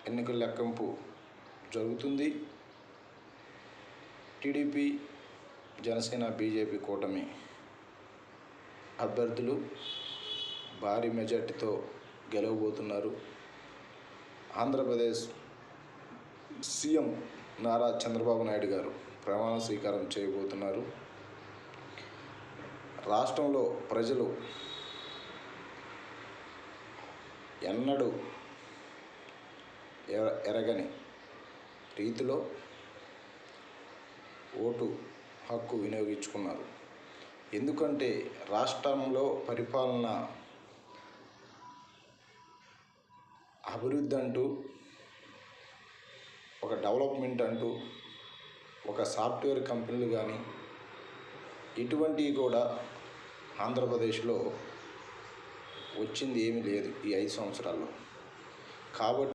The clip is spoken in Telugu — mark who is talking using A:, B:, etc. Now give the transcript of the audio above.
A: ఎన్నికల లెక్కింపు జరుగుతుంది. టీడీపీ, జనసేన, బీజేపీ కూటమి అభ్యర్థులు భారీ మెజార్టీతో గెలవబోతున్నారు. ఆంధ్రప్రదేశ్ సీఎం నారా చంద్రబాబు నాయుడు గారు ప్రమాణ స్వీకారం చేయబోతున్నారు. రాష్ట్రంలో ప్రజలు ఎన్నడూ ఎరగని రీతిలో ఓటు హక్కు వినియోగించుకున్నారు. ఎందుకంటే రాష్ట్రంలో పరిపాలన అభివృద్ధి అంటూ, ఒక డెవలప్మెంట్ అంటూ, ఒక సాఫ్ట్వేర్ కంపెనీలు కానీ ఇటువంటివి కూడా ఆంధ్రప్రదేశ్లో వచ్చింది ఏమీ లేదు ఈ 5 సంవత్సరాల్లో. కాబట్టి